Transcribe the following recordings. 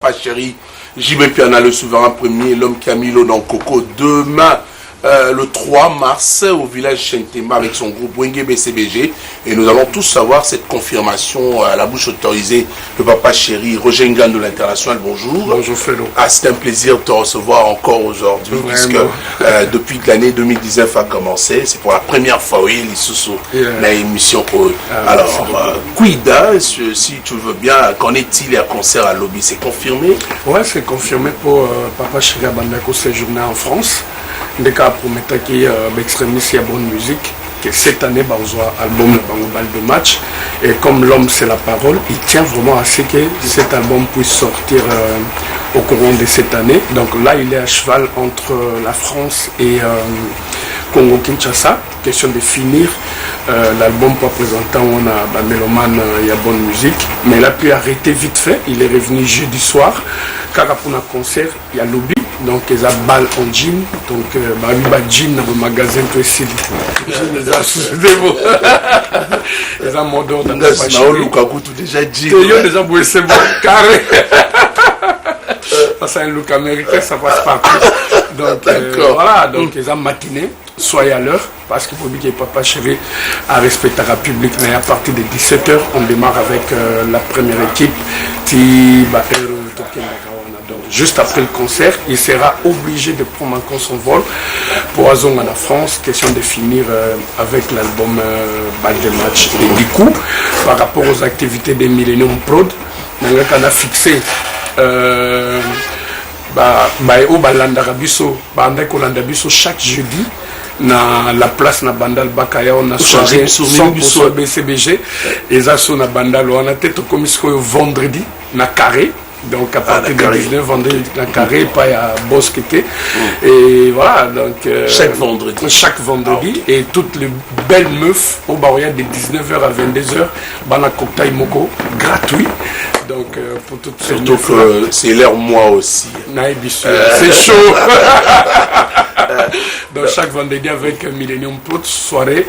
papa chéri, Mpiana, le souverain premier, l'homme qui a mis l'eau dans Coco. Demain, le 3 mars, au village Chentema avec son groupe Wenge BCBG. Et nous allons tous savoir cette confirmation à la bouche autorisée de papa chéri, Roger Ngandu de l'International. Bonjour. Bonjour Félo. Ah, c'est un plaisir de te recevoir encore aujourd'hui, puisque depuis que l'année 2019 a commencé, c'est pour la première fois, oui, l'Issoussou, la émission. Alors, Quida, si tu veux bien, qu'en est-il à concert à Lobby? C'est confirmé? Ouais, c'est confirmé pour papa chéri Bandako séjourner en France. Des cas promettant qu'il y a extrémiste, il y a bonne musique. Que cette année, on a un album de match. Et comme l'homme, c'est la parole, il tient vraiment à ce que cet album puisse sortir au courant de cette année. Donc là, il est à cheval entre la France et Congo-Kinshasa. Question de finir l'album pour présenter. On a Mélomane, il y a bonne musique. Mais il a pu arrêter vite fait. Il est revenu jeudi soir. Car pour un concert, il y a Lobby. Donc, il y a balle en jean. Donc, il y a jean dans le magasin. Il y a un mode d'ordre dans le magasin. Il y a déjà boué, c'est bon, carré. Ça, c'est un look américain, ça passe partout. Donc, voilà, donc, il y a un matinée. Soyez à l'heure, parce qu'il faut dire que papa chéri a respecté la République. Mais à partir de 17h, on démarre avec la première équipe. Donc, juste après le concert, il sera obligé de prendre encore son vol pour Azong en France. Question de finir avec l'album Balle de match. Et du coup, par rapport aux activités des Millennium Prod, on a fixé chaque jeudi. Na la place na bandal bakaya on a changé 100% BCBG et ça sur na bandal on a tête comme ce vendredi na carré. Donc à partir de 19 vendredi la carré pas à Baseki et voilà donc chaque vendredi et toutes les belles meufs au barrière de 19h à 22h bana cocktail moko gratuit donc pour toutes ces surtout que c'est l'heure moi aussi c'est chaud. Donc chaque vendredi avec Millennium Prod soirée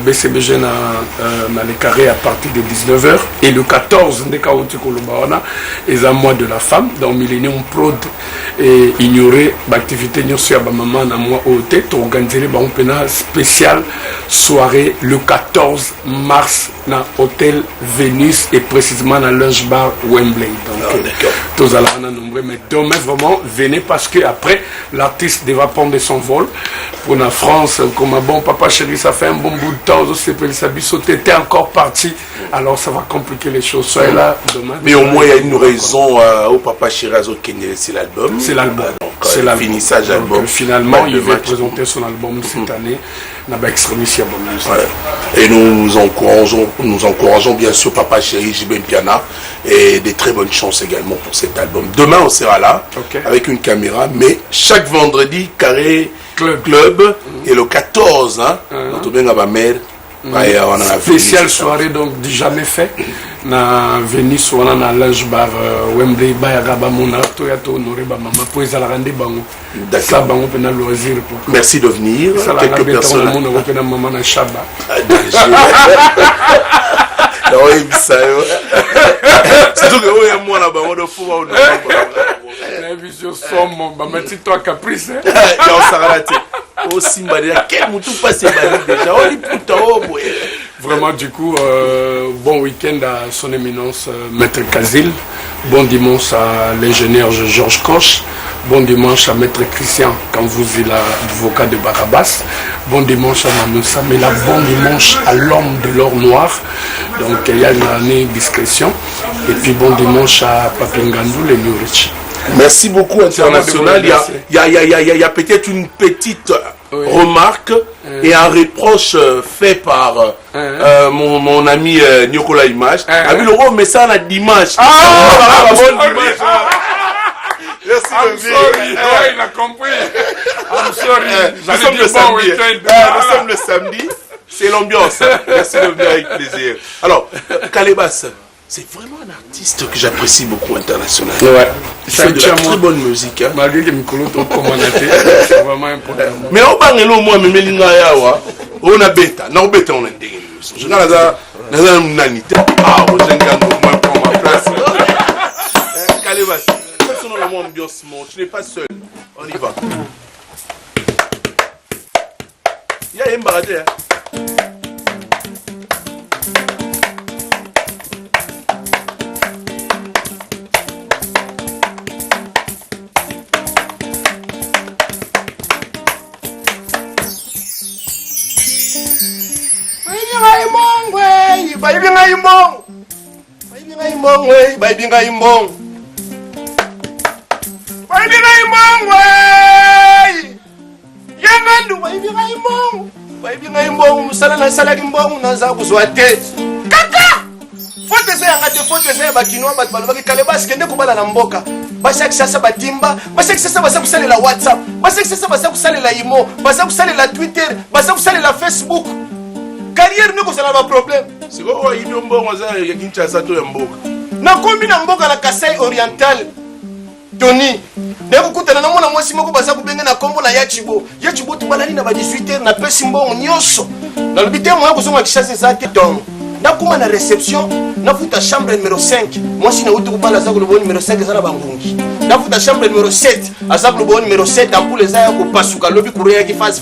BCBG dans les carrés à partir de 19h et le 14 de Kaouti Kolombaona et un mois de la femme dans Millennium Prod et ignorer l'activité nous sur maman dans mois au tête organiser un spécial soirée le 14 mars dans hôtel Vénus et précisément dans Lunch Bar Wembley. Donc tous allons nombreux mais demain vraiment venez parce que après l'artiste devra prendre son vol pour la France comme un bon papa chéri ça fait un bon bout de temps était encore parti alors ça va compliquer les choses soyez là demain mais au moins il y a une raison au papa chéri c'est l'album c'est le finissage album finalement il va présenter son album cette année et nous encourageons bien sûr papa chéri Mpiana et des très bonnes chances également pour cet album. Demain on sera là avec une caméra mais chaque vendredi carré club et le 14 on bien à ma mère spéciale soirée donc du jamais fait na Venise on a Lunch Bar Wembley Bayagaba Monato ya to honoré ba maman pour ils alla rendre bango ça bango pena loisir pour merci de venir quelques personnes on pena maman na Chaba surtout que oui moi là bango de fou on la vision Somo ba meti toi caprice on s'arrête au Simba quel moutou passe déjà on dit putain oh boy. Vraiment du coup bon week-end à son éminence Maître Kazil, bon dimanche à l'ingénieur Georges Koch, bon dimanche à Maître Christian quand vous êtes l'avocat de Barabas, bon dimanche à Manu Samela, bon dimanche à l'homme de l'or noir, donc il y a une année discrétion, et puis bon dimanche à Papi Ngandu, les New Rich. Merci beaucoup International, il y a peut-être une petite remarque et un reproche fait par mon ami Nyokola Image. Mais ça la dimanche. Bonne dimanche. Merci de venir. Il a compris. I'm sorry. Nous sommes le samedi. C'est l'ambiance. Merci de venir avec plaisir. Alors, Kalebas. C'est vraiment un artiste que j'apprécie beaucoup international. Ouais. C'est de la très bonne musique. Malgré que Mikolo t'ont commandaté, c'est vraiment important. Mais on parle de moi, mais Melinga Yawa, on a bêta. Non, bêta, on a intégré. Je n'ai pas nanité. Ah, on a un moi pour ma place. Kalebas, personne n'a moins ambiance, tu n'es pas seul. On y va. Il y a un baradé, hein. Facebook. Carrière ne cause pas problème. C'est quoi il y a un bon il y a Kinshasa to Mboka. Na kombi na Mboka na Kasai Oriental. Tony. Ndeko kutana na mwana mwasi moko baza kubenga na kombo na Yachibo. Yachibo to balani na ba 18h na pesi mbongo nyoso. Na lobite mwa kozonga kishase zake donc. Na kuma na réception, na futa chambre numéro 5. Moi si na utu kubala za kulobo numéro 5 za na bangungi. Na futa chambre numéro 7, aza kulobo numéro 7 ampule za ya kopasuka lobi kureya ki phase.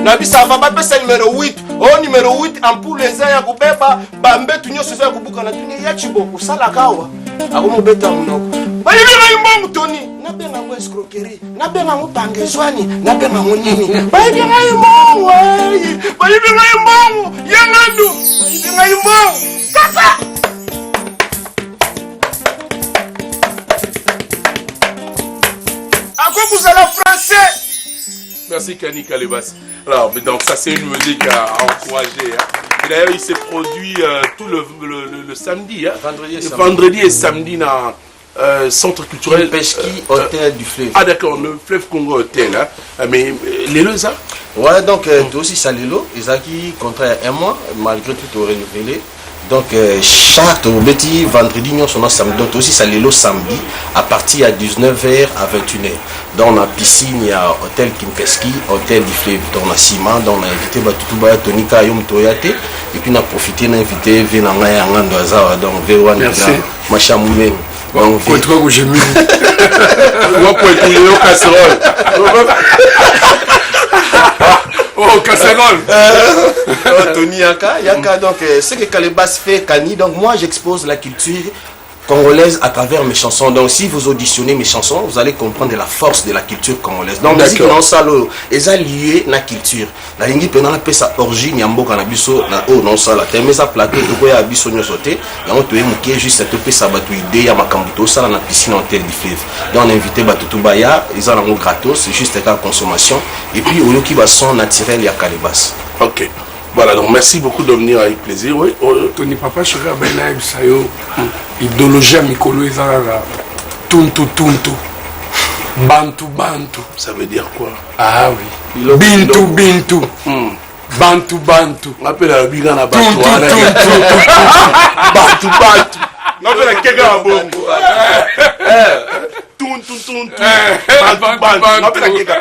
Na bisa va ba pesa numéro 8. Oh numéro 8 ampule za ya kubeba bambetu nyoso za kubuka na tunia Yachibo usala kawa. Akomo beta munoko. Ba yibi na imbongo Tony. Na benga ngo escroquerie. Na benga ngo pangezwani, na benga ngo nini. Ba yibi na imbongo. Ba yibi na imbongo. Ngandu. Ba yibi na imbongo. Kaka. Ako kuzala français. Merci Kani Kalebas. Alors, donc ça c'est une musique à encourager. Hein. Et d'ailleurs, il s'est produit tout le samedi. Hein. Vendredi et samedi dans centre culturel. Pesky, hôtel du fleuve. Ah d'accord, le fleuve Congo hôtel. Hein. Mais les deux ça. Ouais, donc toi aussi ça l'élo. Ils ont qui contrat un mois, malgré tout au renouvelé. Donc chaque vendredi, nous sommes samedi. Donc aussi ça l'élo samedi à partir à 19h à 21h. Dans la piscine, il y a hôtel Kimpeski, hôtel du fleuve. Dans la ciment, on a invité Batutouba, Tonika, Yom Toyate. Et puis on a profité, on a invité Venanga, Ngandu, donc V1, Machamouné. Donc, quoi que j'ai mis. Moi, pour être au casserole. Oh, casserole. Tony Yaka, donc ce que Kalebas fait, Kani, donc moi j'expose la culture congolaise à travers mes chansons. Donc si vous auditionnez mes chansons, vous allez comprendre la force de la culture congolaise. Donc musique non salo, eza lié na culture. La lingi pena na pesa origine yamboka na biso na o non sala. Teme sa plateau ko ya biso nyosote. Ya on toye mukie juste te pesa batu idée ya makambuto sala na piscine hôtel du fleuve. Donc on a invité batu baya, ils ont gratos, c'est juste la consommation et puis au qui va son naturel ya Kalebas. OK. Voilà, donc merci beaucoup de venir avec plaisir. Oui, Tony Papa Chira Bena Sayo, idéologie à Mikolo Ezara, Tuntu Tuntu, Bantu Bantu. Ça veut dire quoi? Ah oui. Bintu Bintu. Bantu Bantu. On appelle la Bigana Bantu. Bantu Bantu. On appelle la Kega Bongo. Tuntu Tuntu. Bantu Bantu. On appelle la Kega.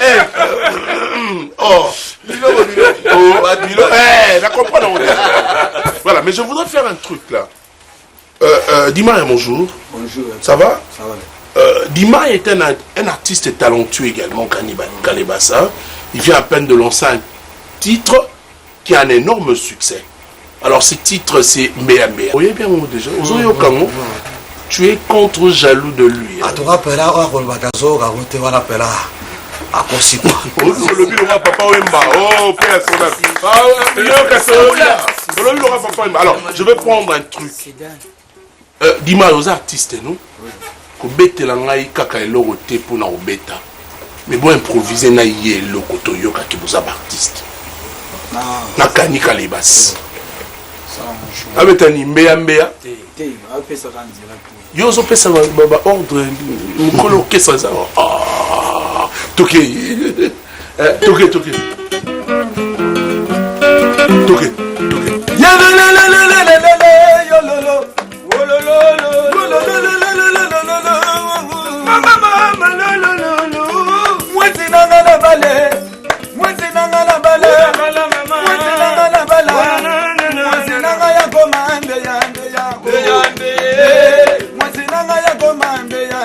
Oh. Voilà, mais je voudrais faire un truc là. Dima, bonjour. Bonjour. Ça va? Ça va. Dima est un artiste talentueux également, Kalebas. Il vient à peine de lancer un titre qui a un énorme succès. Alors ce titre c'est Mpiana. Vous voyez bien moi déjà. Tu es contre jaloux de lui. Ah, tu rappelles alors, je vais prendre un truc. Dis-moi aux artistes, nous, que langai kaka eloko te pour na obeta. Mais bon improviser na yé eloko to yoka ki boza artiste. Na Kani Kalebas. Abetani Mpiana. Yo zo pesa ba ordre mukolo kesa za. Toke. Toke. Ya la la la la la la la yo lo lo. Wo lo lo lo mama lo lo lo. Mwezi na la bale. Mwezi na la bale. Mwezi na la bale. Mwezi na ya komande ya. Mwezi na ya komande ya.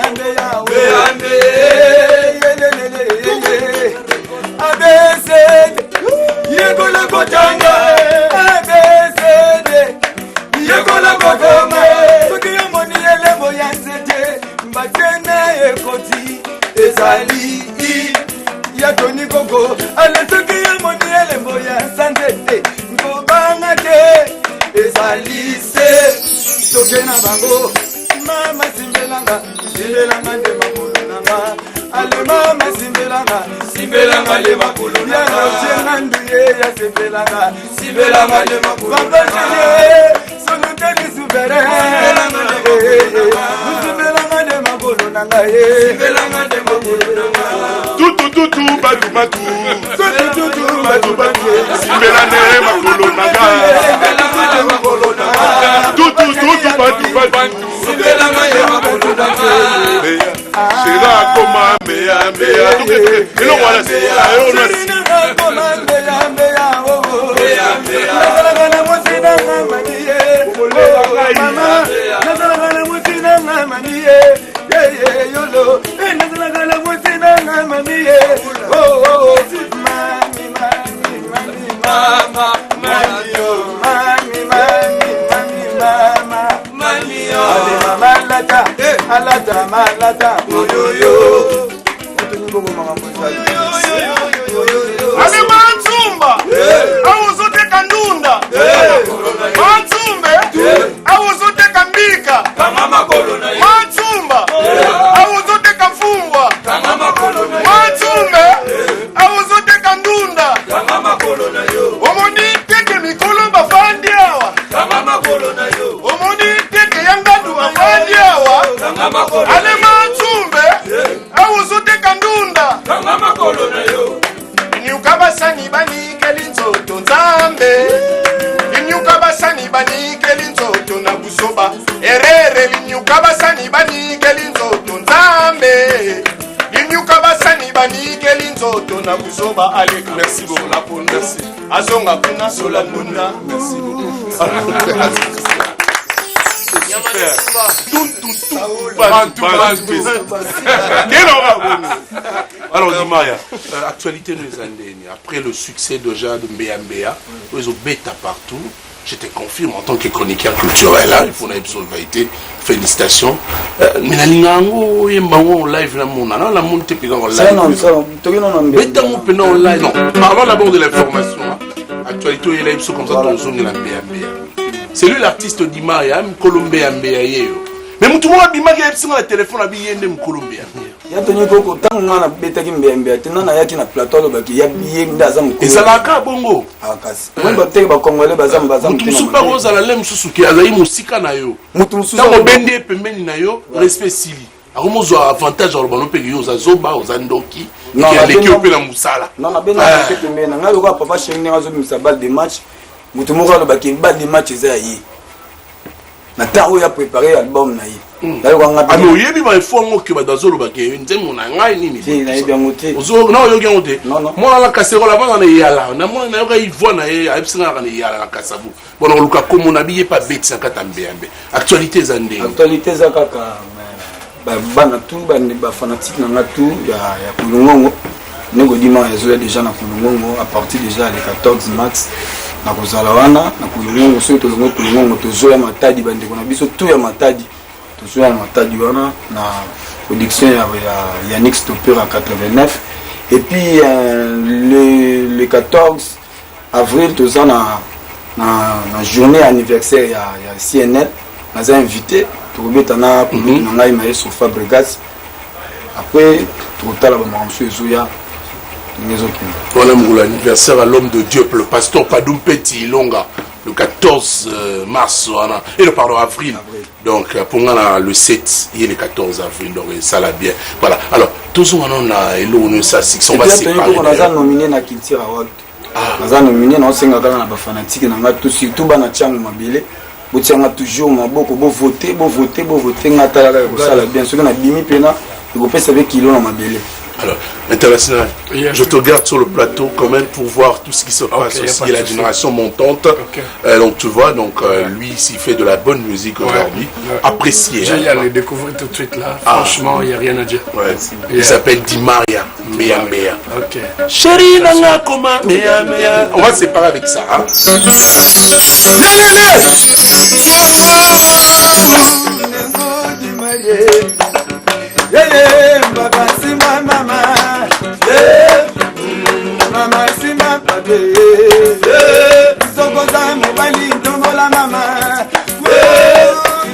motanga ABCD yekola kokoma soki yo moni elembo ya nzete mbatene ekoti ezali ya toni koko ale soki yo moni elembo ya sanzete ngobanga te ezali se soki na bango mama simbelanga nde makolo nanga ale mama simbelanga le makolo nanga ya Ngandu ya simbelanga le makolo nanga sonoteli souverain simbelanga le makolo nanga simbelanga le makolo nanga tutu batu simbelanga le makolo nanga simbelanga le makolo nanga tutu batu simbelanga le makolo nanga Sera koma mbeya ino wala sera ino koma mbeya oh nazalaka musina ngamaniye mama nazalaka musina ngamaniye yolo nazalaka musina ngamaniye oh mami mama malata oyoyo ale manzumba awuzoteka ndunda manzumbe awuzoteka mbika manzumba awuzoteka mfungwa manzumbe awuzoteka ndunda omoni teke mikolo bafandi awa omoni teke ya Ngandu bafandi awa ale manzumbe awuzoteka ndunda inyuka basani banikeli nzoto nzambe inyuka basani banikeli nzoto na busoba erere linyuka basani banikeli nzoto nzambe inyuka basani banikeli nzoto na busoba ale merci beaucoup la pour merci azonga kuna sola ndunda merci beaucoup Alors Dimaya, actualité nous andeni. Après le succès déjà de Mbea, ils ont bêta partout. Je te confirme en tant que chroniqueur culturel, il faut une félicitations. Mais la lingango yembango live la mona, la monte te en live. Non, parlons d'abord de l'information. Actualité il est comme ça dans zone de la Mbea. C'est lui l'artiste Dimaya, Colombia Mbea. Mais tout le monde a dit que le téléphone a bien de Colombia. Il y a tenu beaucoup de temps na betaki mbembe tena na yaki na plateau baki ya biye ndaza mukuru. Ezalaka bongo. Akasi. Mwemba teke ba Congolais bazamba. Mutu musupa roza la lem susuki azali musika na yo. Mutu mususu. Tango bende pembeni na yo respect sili. Akomozo avantage au bano pe yo za zoba ozandoki. Non, leki ope na musala. Non na bena ke pembeni na ngalo kwa papa chéri ngazo misa balle de match. Mutu moko lo baki balle de match eza yi. Na tango ya préparer album na yi. Ami oyebi ba fongo ke badazolo ba ke nzemo na ngai nini na yebi ngote ozo na oyogi ngote mona la kasero la bana na yala na mona na yoga ivona e ayipsinga na yala na kasabu bona luka komo na biye pa bet 50 mbembe actualité za kaka bana tout ba fanatique na ngatu ya kulungongo nego dima yazo déjà na kulungongo à partir déjà le 14 mars na kozala wana na kulungongo so to longo kulungongo to zo ya matadi bande kona biso tout ya matadi to zo ya matadi wana na production ya Yannick Stopper à 89 et puis le 14 avril to za na journée anniversaire ya CNL na za invité to beta na kulungu na ngai maestro Fabregas après to tala ba mamso ezoya. Voilà l'anniversaire à l'homme de Dieu, le pasteur Padoum Petit Longa, le 14 mars, et le pardon, avril. Donc, pour nous, le 7, il est le 14 avril, donc ça l'a bien. Voilà. Alors, tous ceux qui ont un ça, on va séparer. On a nominé na Culture Award. On a nominé na Osenga na ba fanatique na ngatu surtout bana changu mabele. Botianga toujours maboko bo voter ngata la ko sala bien sûr na bimi pena ko pesa be kilo na mabele. Alors, international, je te garde sur le plateau quand même pour voir tout ce qui se passe aussi, la génération montante. Donc tu vois, donc lui, s'il fait de la bonne musique aujourd'hui, apprécié. Je vais aller découvrir tout de suite là. Franchement, il n'y a rien à dire. Il s'appelle Di Maria, Mea Mea. Ok. Chérie, nanga, comment, Mea Mea. On va se séparer avec ça. Hein? Baba sima mama, mama sima pape, sokoza mobali tombola mama,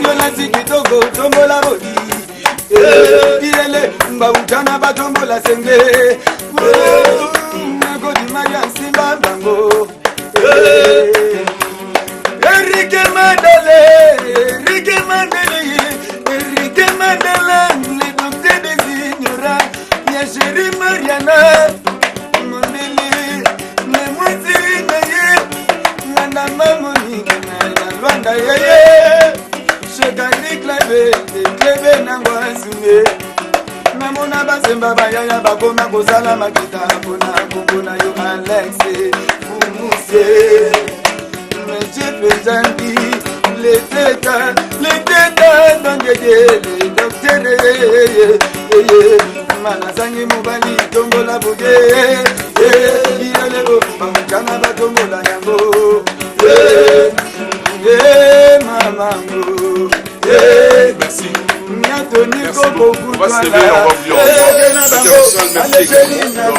yola tiki togo tombola bodi, diele mbawutana ba tombola senge, nagodi maria sima bango, Enrique Mandele, Enrique Mandele, Enrique Mandele. Chérie Mariana, mon délire, mais moi c'est naïe, nana mamoni, nana lwanda yeye, chekani klebe nangwasume, namona basemba bayaya bakoma kozala makita pona kongona yo Alex, Mousse, Monsieur Pezandi, les tétas, dans les docteurs, Manazangi mobali tombola boge Iyalebo Mpiana ba tombola yango Mamango Merci. Merci beaucoup. On va se lever, on va oublier. Allez, chérie, nana,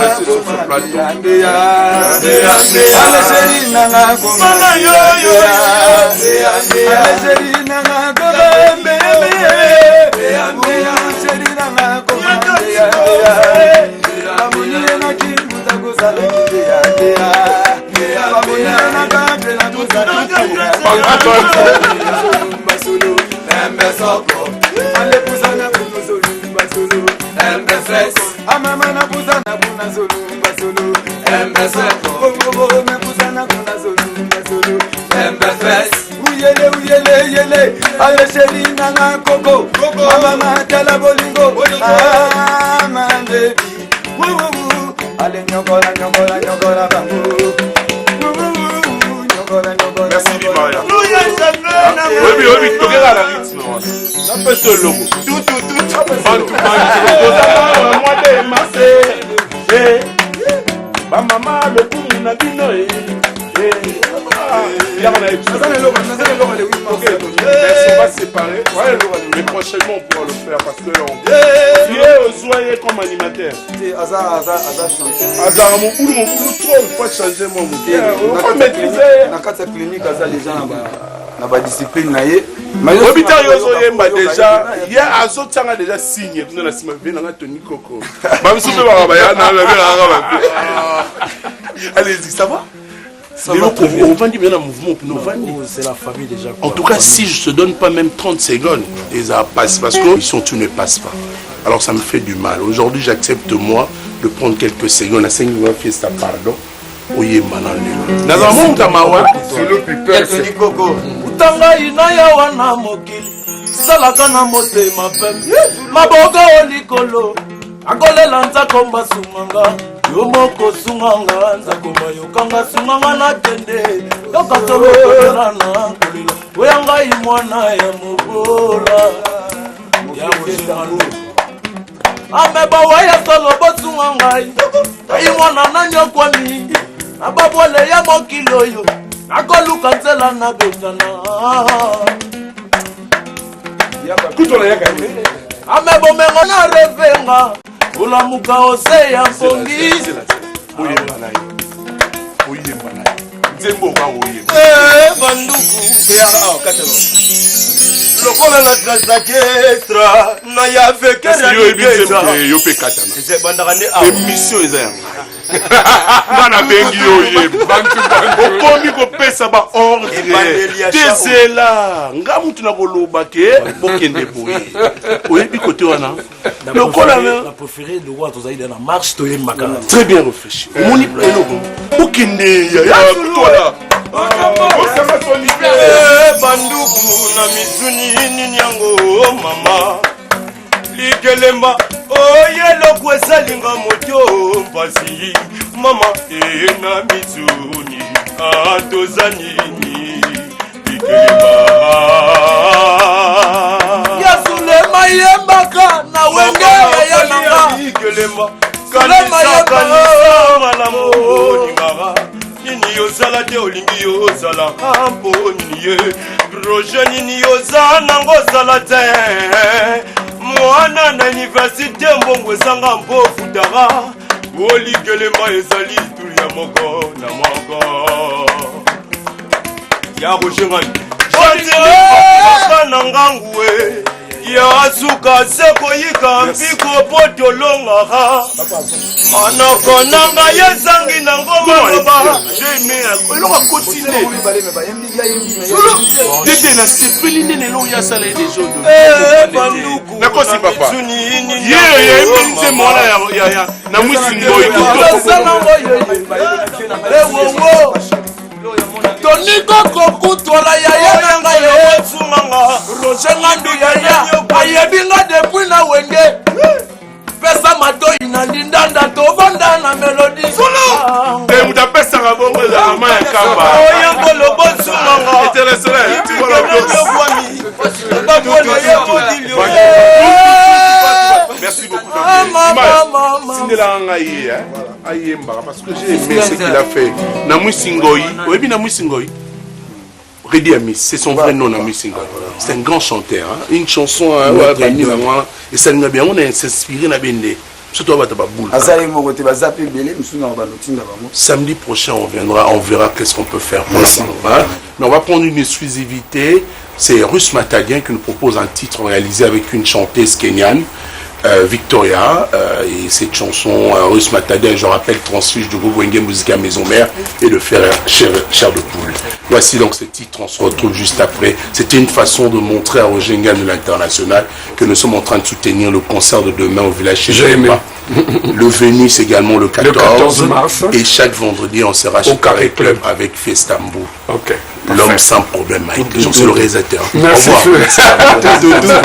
Allez chérie nana coco, maman tela bolingo, ah ma baby, allez nyogola bango, merci Di Maria. Oui, tu regardes la rythme. Un peu ce logo. Tout. Moi de Marseille. Maman, le coup n'a bino. On va se séparer. Mais prochainement on pourra le faire parce que tu es soyez comme animateur. Azar mon boulot trop, il faut changer mon moteur. On va maîtriser. Dans la clinique, les gens n'ont pas discipline. Mais déjà, il y a un autre qui a déjà signé. Nous avons signé dans la tenue coco. Allez-y, ça va? On va dire bien un mouvement pour nous vendre. C'est la famille déjà. En tout cas, si je ne te donne pas même 30 secondes, ils passent parce que tu ne passes pas. Alors ça me fait du mal. Aujourd'hui, j'accepte moi de prendre quelques secondes. La 5 minutes, fiesta, pardon. Oye, manan, dans un monde, Tamawa, Tenue coco. Utanga inaya wana mokili. Salaka na motema pembe. Maboga olikolo. Akolela nzako mbasumanga. Yomoko sunganga nzakoma yokanga sunganga na tende yoka solo kolana kolila oyanga imwana ya mobola ya mojalo ameba waya solo bosunganga imwana na nyokwami ababole ya mokilo yo akoluka nzela na betana kutola yaka amebo mengo na revenga ulamuka ose ya mpongi banduku lokola na kasaketra na ya vekera yo pe katana c'est bandakane émission eza ngana bengi yo ye bantu okomi kopesa ba ordre tezela nga mutu na koloba ke bokende boye oyebi kote wana lokola la préférée de roi tozali dans la marche to yembaka très bien réfléchi omoni eloko bokende ya tola banduku na mizuni nini yango mama likelemba oyeloko esalinga moto mpasi mama ena mizuni atoza nini likelema yasulema yembaka na wenge yayananga likelema kanisa malamu ningara nini yozala te olingi yozala mpo nini ye proje nini yoza nango ozala te mwana na universite mbongo ezanga mpo futara olikelema ezali tulu ya moko na moko ya rogerani otiaka na ngangue ya suka sekoyika mpiko po tolongaka monoko nanga yezangi na ngomaloba eloko akotine dede na sepeli nde lelo yasala ye dejodo nakosi papa yeyembelise mwana na mwisingoyi toniko kokutola yaya nanga yotsumanga roger ngandu yaya ayebinga depuis na wenge pesa matoi na lindanda tovanda na melodi solo mutapesaka bongo ezala ma ya kamba oyangolo botsumanga etelesele merci beaucoup sindela ngai ayembaka parce que j'ai aimé ce qu'il a fait na mwisingoyi oyebi na mwisingoyi Redi Amis, c'est son vrai nom, Namusinga. C'est un grand chanteur. Hein? Une chanson, et ça nous a bien, on a s'inspiré dans Bende. Surtout à Tababoul. Samedi prochain, on verra qu'est-ce qu'on peut faire. Hein? Mais on va prendre une exclusivité. C'est Russ Matadien qui nous propose un titre réalisé avec une chanteuse kenyane. Victoria, et cette chanson Russ Matadien, je rappelle, transfuge de Gogwenge Musica Maison Mère et de faire chair de poule. Voici donc ce titre, on se retrouve juste après. C'était une façon de montrer à Roger Ngandu de l'international que nous sommes en train de soutenir le concert de demain au village chez Jérémy. Le Vénus également le 14 mars. Et chaque vendredi, on sera chez Carré Club avec Festambo. Ok. L'homme sans problème, Mike. J'en suis le réalisateur. Merci. Au revoir.